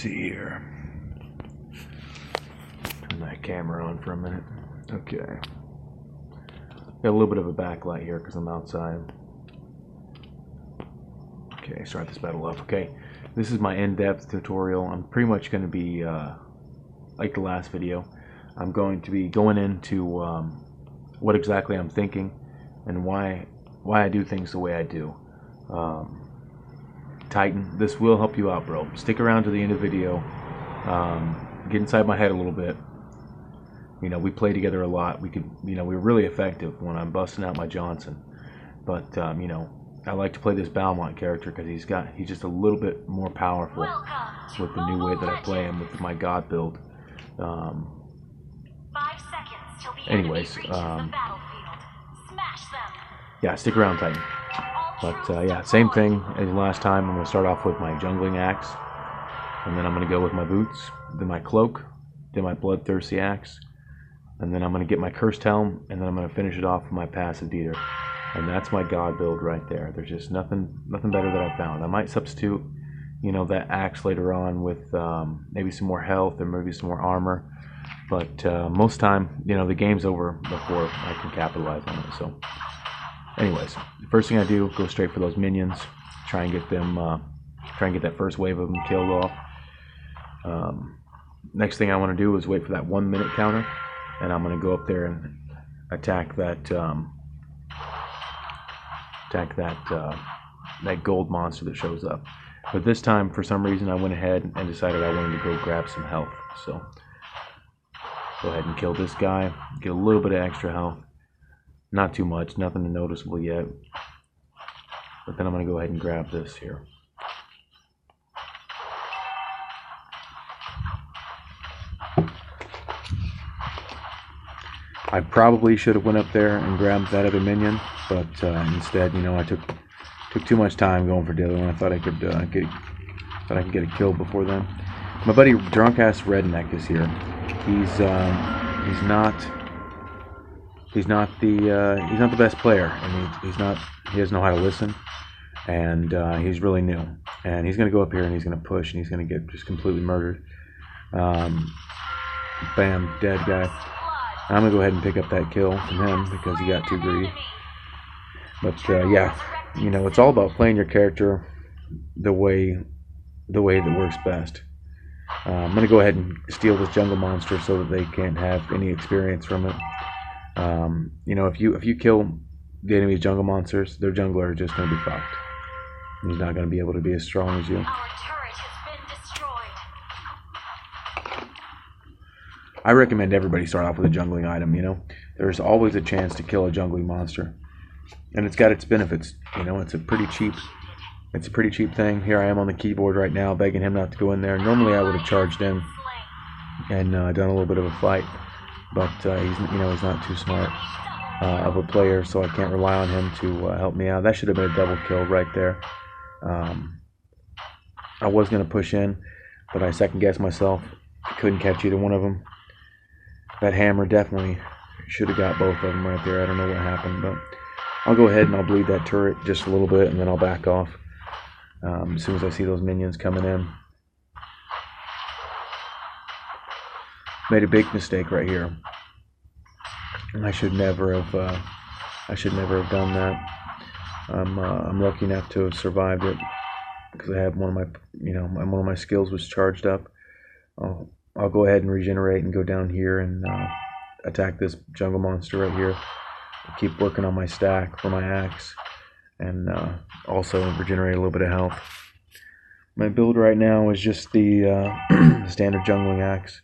see here. Turn that camera on for a minute. Okay. Got a little bit of a backlight here because I'm outside. Okay, start this battle off. Okay, this is my in-depth tutorial. I'm pretty much going to be, like the last video, I'm going to be going into what exactly I'm thinking and why I do things the way I do. Titan, this will help you out, bro. Stick around to the end of the video. Get inside my head a little bit. You know, we play together a lot. We could, you know, we're really effective when I'm busting out my Johnson. But you know, I like to play this Balmont character because he's just a little bit more powerful with the new way that I play him with my God build. 5 seconds till the Anyways, enemy reaches the battlefield. Smash them. Yeah, stick around, Titan. But yeah, same thing as last time. I'm going to start off with my jungling axe, and then I'm going to go with my boots, then my cloak, then my bloodthirsty axe, and then I'm going to get my cursed helm, and then I'm going to finish it off with my passive beater. And that's my God build right there. There's just nothing better that I found. I might substitute, you know, that axe later on with maybe some more health or maybe some more armor. But most time, you know, the game's over before I can capitalize on it. So, anyways, the first thing I do, go straight for those minions. Try and get them, try and get that first wave of them killed off. Next thing I want to do is wait for that 1 minute counter, and I'm going to go up there and attack that. That gold monster that shows up. But this time, for some reason, I went ahead and decided I wanted to go grab some health. So go ahead and kill this guy. Get a little bit of extra health. Not too much, nothing noticeable yet. But then I'm going to go ahead and grab this here. I probably should have went up there and grabbed that other minion, but instead, you know, I took too much time going for the other one. I thought I could get a kill before then. My buddy Drunk Ass Redneck is here. He's not the best player. I mean, he doesn't know how to listen, and he's really new. And he's gonna go up here and he's gonna push and he's gonna get just completely murdered. Bam, dead guy. I'm going to go ahead and pick up that kill from him because he got too greedy. But yeah, you know, it's all about playing your character the way that works best. I'm going to go ahead and steal this jungle monster so that they can't have any experience from it. You know, if you kill the enemy's jungle monsters, their jungler is just going to be fucked. He's not going to be able to be as strong as you. I recommend everybody start off with a jungling item, you know. There's always a chance to kill a jungling monster. And it's got its benefits, you know. It's a pretty cheap thing. Here I am on the keyboard right now begging him not to go in there. Normally I would have charged in and done a little bit of a fight. But he's not too smart of a player, so I can't rely on him to help me out. That should have been a double kill right there. I was going to push in, but I second guessed myself. I couldn't catch either one of them. That hammer definitely should have got both of them right there. I don't know what happened, but I'll go ahead and I'll bleed that turret just a little bit, and then I'll back off as soon as I see those minions coming in. Made a big mistake right here. I should never have done that. I'm lucky enough to have survived it because I have one of my skills was charged up. I'll go ahead and regenerate and go down here and attack this jungle monster right here. I'll keep working on my stack for my axe and also regenerate a little bit of health. My build right now is just the standard jungling axe.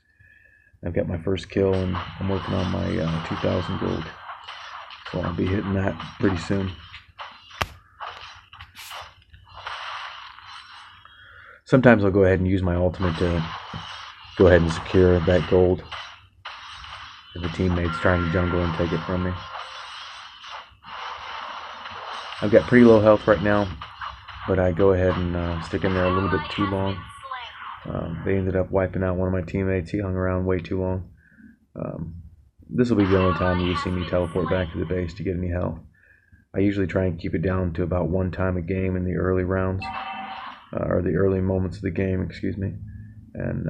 I've got my first kill and I'm working on my 2,000 gold. So I'll be hitting that pretty soon. Sometimes I'll go ahead and use my ultimate to go ahead and secure that gold if the teammate's trying to jungle and take it from me. I've got pretty low health right now, but I go ahead and stick in there a little bit too long. They ended up wiping out one of my teammates. He hung around way too long. This will be the only time you see me teleport back to the base to get any health. I usually try and keep it down to about 1 time a game in the early rounds, or the early moments of the game, excuse me. And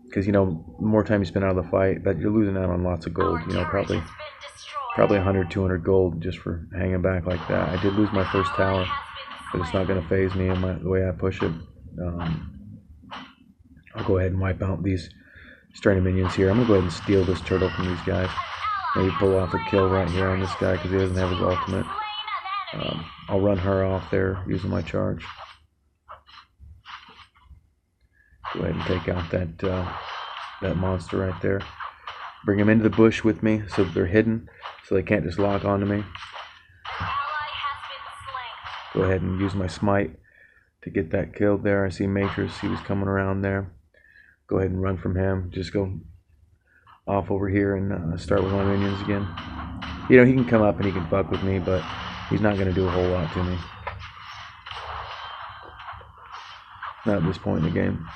because, you know, the more time you spend out of the fight, that you're losing out on lots of gold. You know, probably 100, 200 gold just for hanging back like that. I did lose my first tower, but it's not going to phase me in the way I push it. I'll go ahead and wipe out these stranded minions here. I'm going to go ahead and steal this turtle from these guys. Maybe pull off a kill right here on this guy because he doesn't have his ultimate. I'll run her off there using my charge. Go ahead and take out that monster right there. Bring them into the bush with me so that they're hidden, so they can't just lock onto me. Go ahead and use my smite to get that killed there. I see Matrix, he was coming around there. Go ahead and run from him. Just go off over here and start with my minions again. You know, he can come up and he can fuck with me, but he's not going to do a whole lot to me. Not at this point in the game.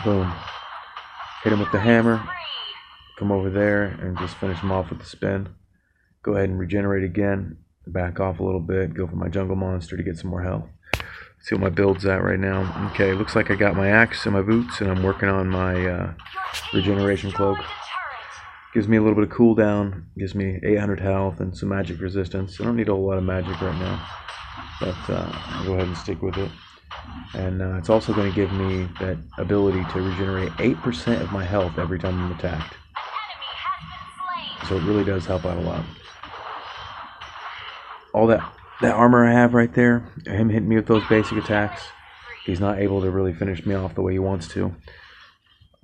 Boom. Hit him with the hammer. Come over there and just finish him off with the spin. Go ahead and regenerate again. Back off a little bit. Go for my jungle monster to get some more health. See what my build's at right now. Okay, looks like I got my axe and my boots, and I'm working on my regeneration cloak. Gives me a little bit of cooldown. Gives me 800 health and some magic resistance. I don't need a whole lot of magic right now, but I'll go ahead and stick with it. And it's also going to give me that ability to regenerate 8% of my health every time I'm attacked. So it really does help out a lot. All that armor I have right there, him hitting me with those basic attacks, he's not able to really finish me off the way he wants to.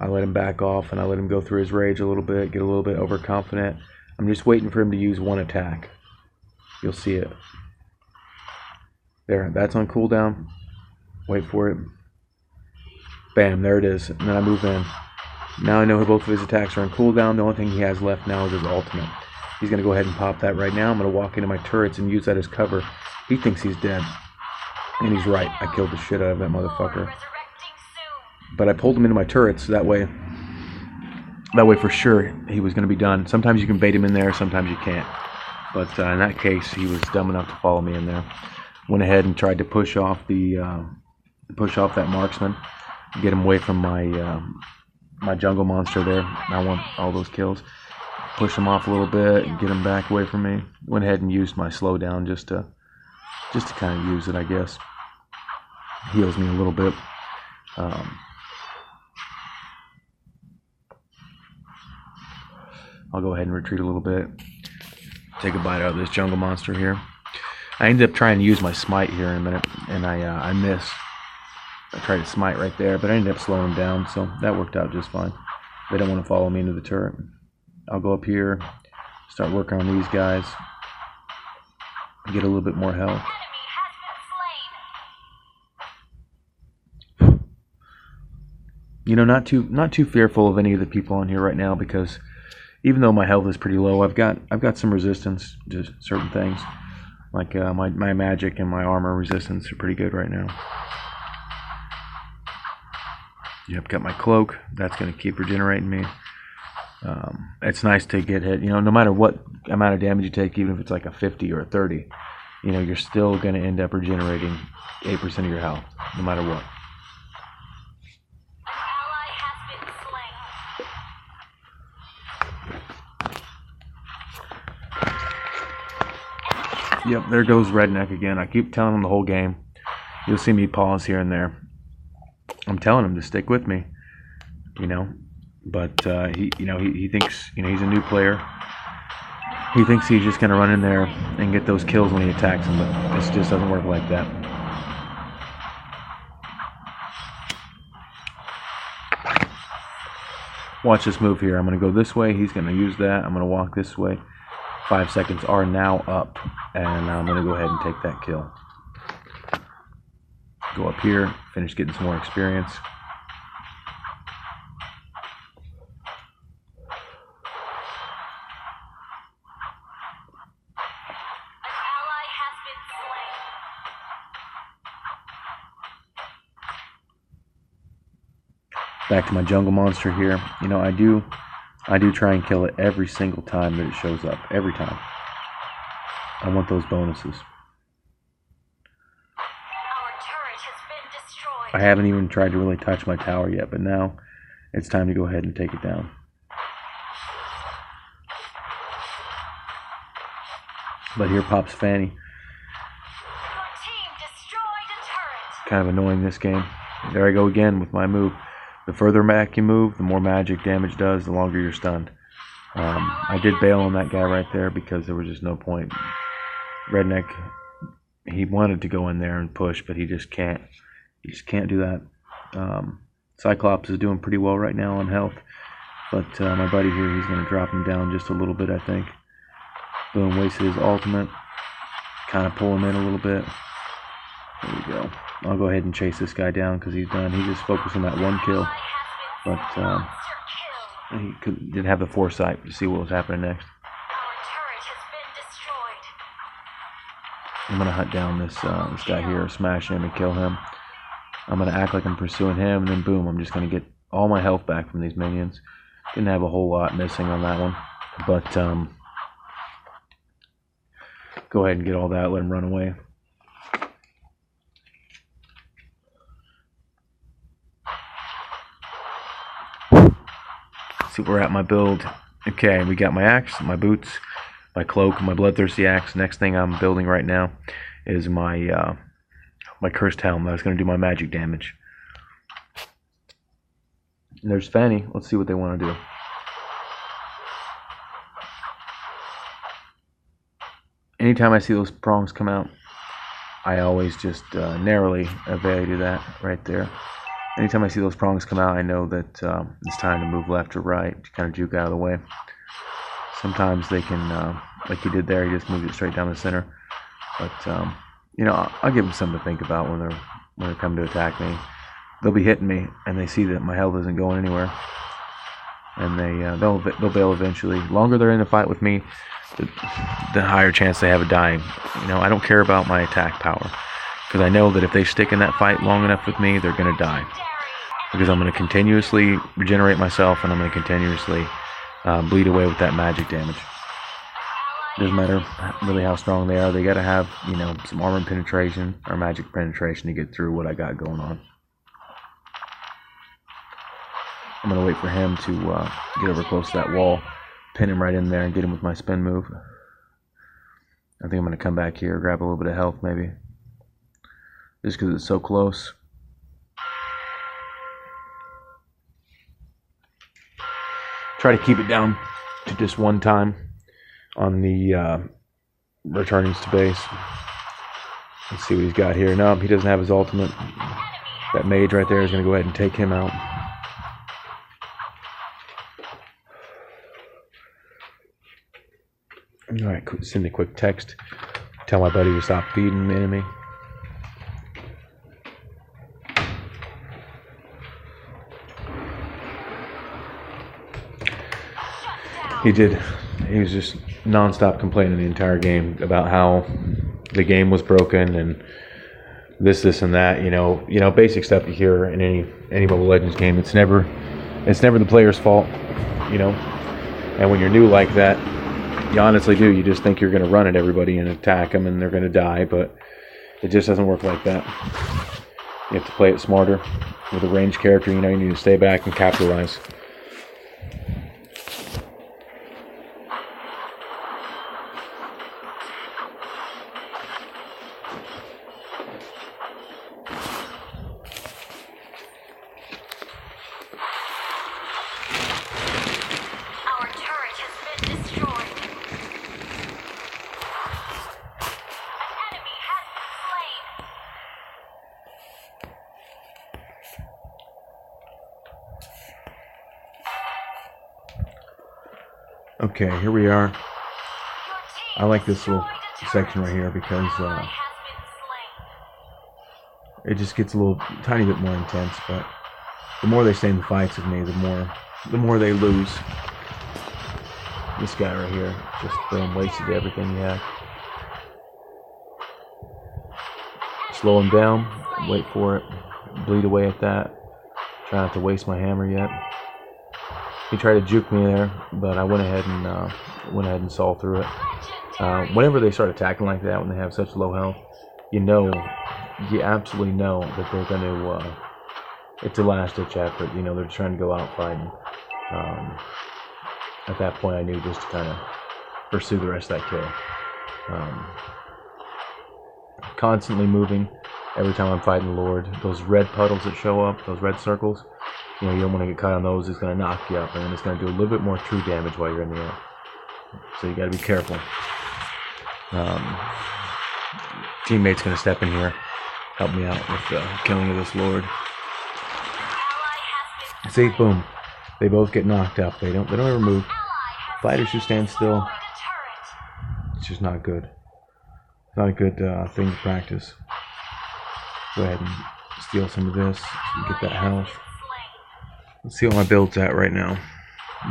I let him back off and I let him go through his rage a little bit, get a little bit overconfident. I'm just waiting for him to use one attack. You'll see it. There, that's on cooldown. Wait for it. Bam, there it is. And then I move in. Now I know both of his attacks are on cooldown. The only thing he has left now is his ultimate. He's going to go ahead and pop that right now. I'm going to walk into my turrets and use that as cover. He thinks he's dead. And he's right. I killed the shit out of that motherfucker. But I pulled him into my turrets. That way for sure he was going to be done. Sometimes you can bait him in there. Sometimes you can't. But in that case, he was dumb enough to follow me in there. Went ahead and tried to push off that marksman, get him away from my my jungle monster there. I want all those kills. Push him off a little bit and get him back away from me. Went ahead and used my slowdown just to kind of use it, I guess. Heals me a little bit. I'll go ahead and retreat a little bit. Take a bite out of this jungle monster here. I ended up trying to use my smite here in a minute, and I missed. I tried to smite right there, but I ended up slowing them down, so that worked out just fine. They don't want to follow me into the turret. I'll go up here, start working on these guys, get a little bit more health. You know, not too fearful of any of the people on here right now, because even though my health is pretty low, I've got some resistance to certain things. Like my magic and my armor resistance are pretty good right now. Yep, got my cloak. That's going to keep regenerating me. It's nice to get hit. You know, no matter what amount of damage you take, even if it's like a 50 or a 30, you know, you're still going to end up regenerating 8% of your health, no matter what. Yep, there goes Redneck again. I keep telling him the whole game. You'll see me pause here and there. I'm telling him to stick with me, you know. But he thinks, you know, he's a new player. He thinks he's just gonna run in there and get those kills when he attacks him, but this just doesn't work like that. Watch this move here. I'm gonna go this way. He's gonna use that. I'm gonna walk this way. 5 seconds are now up, and I'm going to go ahead and take that kill. Go up here, finish getting some more experience. Back to my jungle monster here. You know, I do try and kill it every single time that it shows up. Every time. I want those bonuses. Our turret has been destroyed. I haven't even tried to really touch my tower yet, but now it's time to go ahead and take it down. But here pops Fanny. Your team destroyed a turret. Kind of annoying this game. There I go again with my move. The further back you move, the more magic damage does, the longer you're stunned. I did bail on that guy right there because there was just no point. Redneck, he wanted to go in there and push, but he just can't. He just can't do that. Cyclops is doing pretty well right now on health, but my buddy here, he's going to drop him down just a little bit, I think. Boom, wasted his ultimate. Kind of pull him in a little bit. There we go. I'll go ahead and chase this guy down because he's done. He's just focused on that one kill, but he didn't have the foresight to see what was happening next. Our turret has been destroyed. I'm going to hunt down this guy here, smash him and kill him. I'm going to act like I'm pursuing him, and then boom, I'm just going to get all my health back from these minions. Didn't have a whole lot missing on that one, but go ahead and get all that, let him run away. See where we're at my build. Okay, we got my axe, my boots, my cloak, my bloodthirsty axe. Next thing I'm building right now is my my cursed helm. That's going to do my magic damage. And there's Fanny. Let's see what they want to do. Anytime I see those prongs come out, I always just narrowly evade that right there. Anytime I see those prongs come out, I know that it's time to move left or right to kind of juke out of the way. Sometimes they can, like he did there, he just moved it straight down the center. But you know, I'll give them something to think about when they're coming to attack me. They'll be hitting me, and they see that my health isn't going anywhere, and they'll bail eventually. The longer they're in a fight with me, the higher chance they have of dying. You know, I don't care about my attack power, because I know that if they stick in that fight long enough with me, they're going to die. Because I'm going to continuously regenerate myself, and I'm going to continuously bleed away with that magic damage. Doesn't matter really how strong they are. They got to have, you know, some armor penetration or magic penetration to get through what I got going on. I'm going to wait for him to get over close to that wall, pin him right in there, and get him with my spin move. I think I'm going to come back here, grab a little bit of health maybe, just because it's so close. Try to keep it down to just one time on the returnings to base. Let's see what he's got here. No, he doesn't have his ultimate. That mage right there is going to go ahead and take him out. Alright, send a quick text. Tell my buddy to stop feeding the enemy. He was just non-stop complaining the entire game about how the game was broken and this and that. You know, basic stuff you hear in any Mobile Legends game. It's never the player's fault. You know, and when you're new like that, you honestly do. You just think you're going to run at everybody and attack them, and they're going to die. But it just doesn't work like that. You have to play it smarter. With a ranged character, you know, you need to stay back and capitalize. Okay, here we are. I like this little section right here because it just gets a little tiny bit more intense, but the more they stay in the fights with me, the more they lose. This guy right here just wasted everything he had. Slow him down, wait for it, bleed away at that. Try not to waste my hammer yet. He tried to juke me there, but I went ahead and saw through it. Whenever they start attacking like that, when they have such low health, you absolutely know that they're going to it's a last-ditch effort. You know, they're trying to go out fighting. At that point, I knew just to kind of pursue the rest of that kill. Constantly moving every time I'm fighting the Lord. Those red puddles that show up, those red circles, you know, you don't want to get caught on those. It's going to knock you up, and then it's going to do a little bit more true damage while you're in the air. So you got to be careful. Teammate's going to step in here, help me out with the killing of this Lord. See, boom. They both get knocked up. They don't ever move. Fighters who stand still, it's just not good. It's not a good thing to practice. Go ahead and steal some of this so you get that health. Let's see what my build's at right now.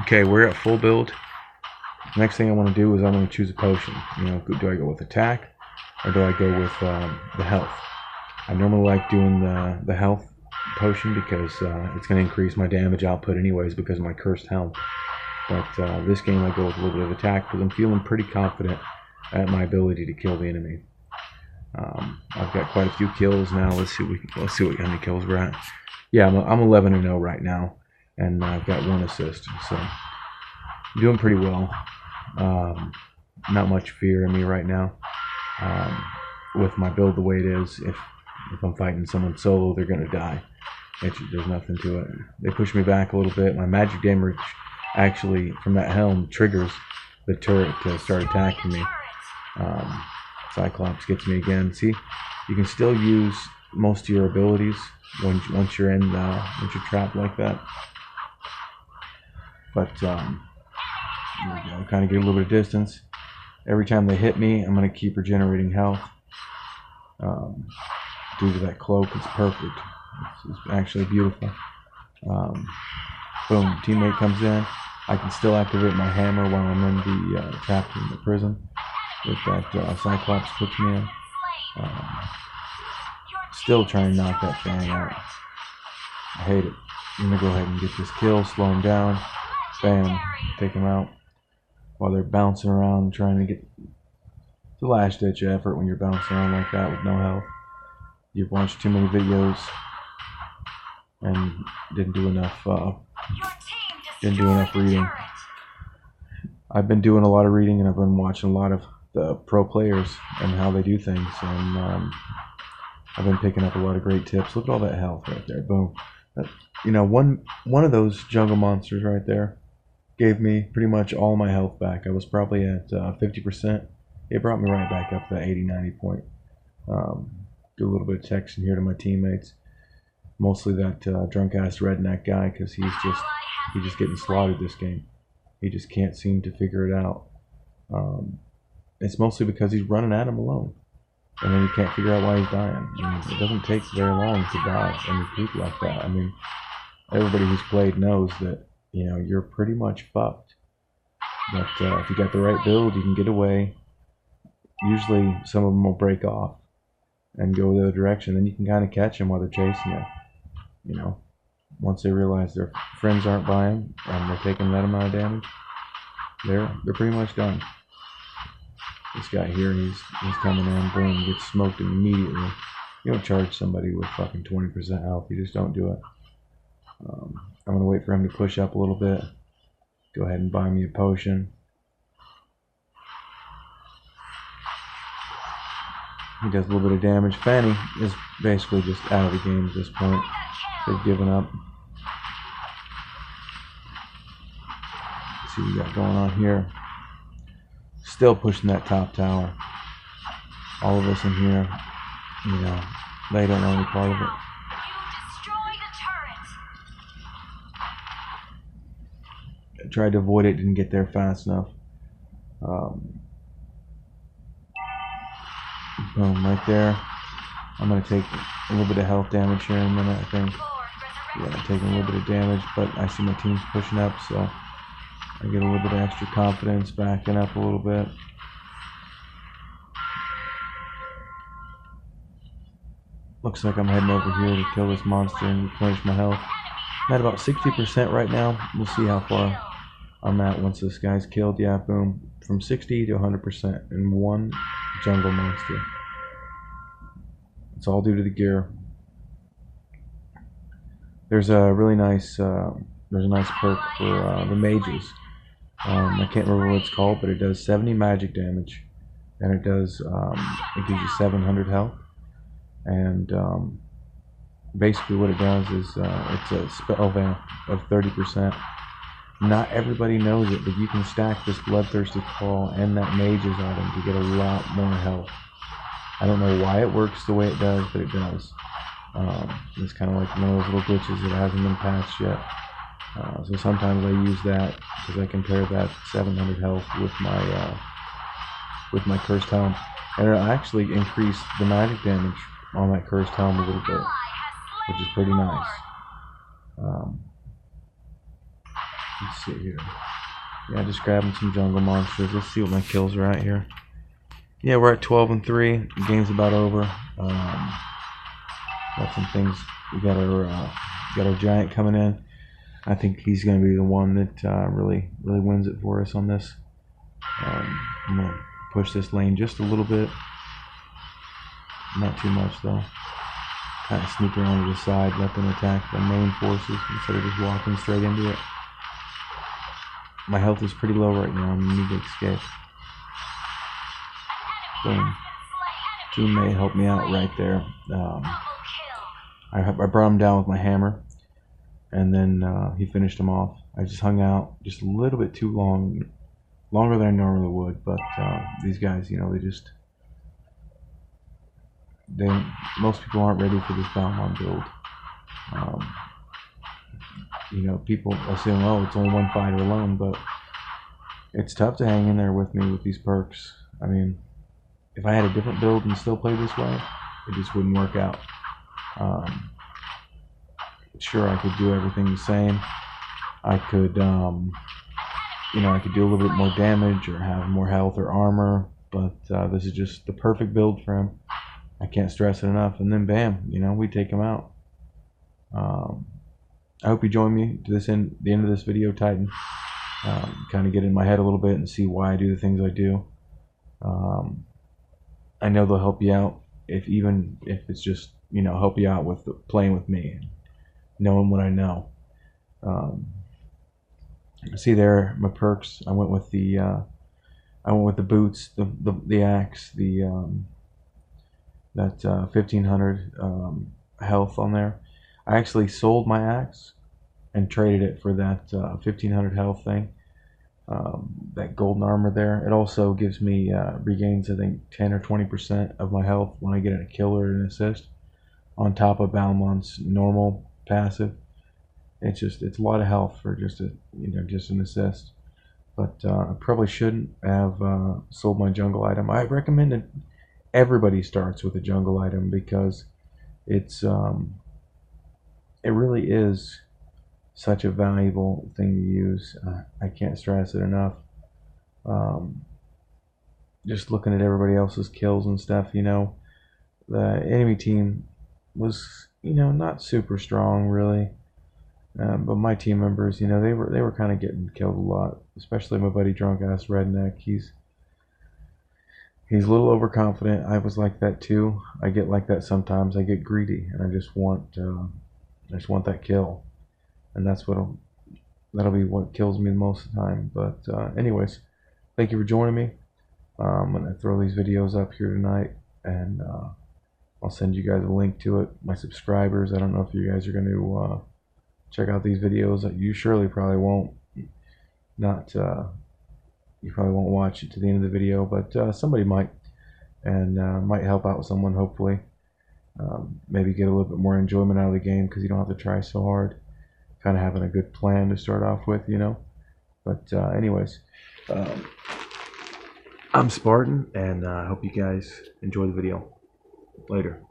Okay, we're at full build. Next thing I want to do is I want to choose a potion. You know, do I go with attack or do I go with the health? I normally like doing the health potion because it's going to increase my damage output anyways because of my cursed health. But this game I go with a little bit of attack because I'm feeling pretty confident at my ability to kill the enemy. I've got quite a few kills now. Let's see how many kills we're at. Yeah, I'm 11-0 right now, and I've got 1 assist, so I'm doing pretty well. Not much fear in me right now. With my build the way it is, if I'm fighting someone solo, they're gonna die. There's nothing to it. They push me back a little bit. My magic damage actually from that helm triggers the turret to start attacking me. Cyclops gets me again. See, you can still use most of your abilities once you're trapped like that. But there we go. Kind of get a little bit of distance. Every time they hit me, I'm going to keep regenerating health. Due to that cloak, it's perfect. It's actually beautiful. Boom, teammate comes in. I can still activate my hammer while I'm in the trapped in the prison. With that Cyclops puts me in. Still trying to knock that Fang out. I hate it. I'm going to go ahead and get this kill, slow him down. Bam, take him out. While they're bouncing around trying to get... It's a last-ditch effort when you're bouncing around like that with no health. You've watched too many videos and didn't do enough reading. I've been doing a lot of reading and I've been watching a lot of the pro players and how they do things, and I've been picking up a lot of great tips. Look at all that health right there. Boom. You know, one of those jungle monsters right there gave me pretty much all my health back. I was probably at 50%. It brought me right back up to that 80-90 point. Do a little bit of texting here to my teammates. Mostly that drunk ass redneck guy, because he's just getting slaughtered this game. He just can't seem to figure it out. It's mostly because he's running at him alone, and then you can't figure out why he's dying. I mean, it doesn't take very long to die in a group like that. I mean, everybody who's played knows that, you know, you're pretty much fucked. But if you got the right build, you can get away. Usually, some of them will break off and go the other direction. Then you can kind of catch them while they're chasing you. You know, once they realize their friends aren't by them and they're taking that amount of damage, they're pretty much done. This guy here, he's coming in, boom, gets smoked immediately. You don't charge somebody with fucking 20% health. You just don't do it. I'm going to wait for him to push up a little bit. Go ahead and buy me a potion. He does a little bit of damage. Fanny is basically just out of the game at this point. They've given up. Let's see what we got going on here. Still pushing that top tower. All of us in here, you know, they don't know any part of it. I tried to avoid it, didn't get there fast enough. Boom, right there. I'm going to take a little bit of health damage here in a minute, I think. Yeah, I'm taking a little bit of damage, but I see my team's pushing up, so I get a little bit of extra confidence, backing up a little bit. Looks like I'm heading over here to kill this monster and replenish my health. I'm at about 60% right now. We'll see how far I'm at once this guy's killed. Yeah, boom. From 60 to 100% in one jungle monster. It's all due to the gear. There's a really nice perk for the mages. I can't remember what it's called, but it does 70 magic damage, and it gives you 700 health. And basically, what it does is it's a spell vamp of 30%. Not everybody knows it, but you can stack this Bloodthirsty Claw and that Mage's item to get a lot more health. I don't know why it works the way it does, but it does. It's kind of like one of those little glitches that hasn't been patched yet. So sometimes I use that because I can pair that 700 health with my Cursed Helm, and it'll actually increase the magic damage on that Cursed Helm a little bit, which is pretty nice. Let's see here. Yeah, just grabbing some jungle monsters. Let's see what my kills are at here. Yeah, we're at 12 and 3. The game's about over. Got some things. We got our giant coming in. I think he's going to be the one that really wins it for us on this. I'm going to push this lane just a little bit. Not too much though. Kind of sneak around to the side, let them attack the main forces instead of just walking straight into it. My health is pretty low right now. I'm going to need to escape. Boom. Teammate helped me out right there. I brought him down with my hammer, and then he finished him off. I just hung out just a little bit too long, longer than I normally would. But these guys, you know, most people aren't ready for this Balmond build. You know, people assume, oh, it's only one fighter alone, but it's tough to hang in there with me with these perks. I mean, if I had a different build and still played this way, it just wouldn't work out. Sure, I could do everything the same. I could, you know, I could do a little bit more damage or have more health or armor, but this is just the perfect build for him. I can't stress it enough. And then bam, you know, we take him out. I hope you join me to the end of this video, Titan. Kind of get in my head a little bit and see why I do the things I do. I know they'll help you out, even if it's just, you know, help you out with playing with me, knowing what I know. See there, my perks. I went with the boots, the axe, that 1500 health on there. I actually sold my axe and traded it for that 1500 health thing. That golden armor there. It also gives me regains, I think, 10 or 20% of my health when I get a kill or an assist, on top of Balmond's normal passive. It's a lot of health for just an assist. But I probably shouldn't have sold my jungle item. I recommend that everybody starts with a jungle item because it really is such a valuable thing to use. I can't stress it enough. Just looking at everybody else's kills and stuff, you know, the enemy team was, you know, not super strong really, but my team members, you know, they were kind of getting killed a lot, especially my buddy Drunk Ass Redneck. He's a little overconfident. I was like that too. I get like that sometimes. I get greedy and I just want that kill, and that'll be what kills me most of the time. But anyways, thank you for joining me. I'm gonna throw these videos up here tonight, and I'll send you guys a link to it. My subscribers, I don't know if you guys are going to check out these videos. You surely probably won't. You probably won't watch it to the end of the video, but somebody might, and might help out someone, hopefully. Maybe get a little bit more enjoyment out of the game because you don't have to try so hard. Kind of having a good plan to start off with, you know. But anyways, I'm Spartan, and I hope you guys enjoy the video. Later.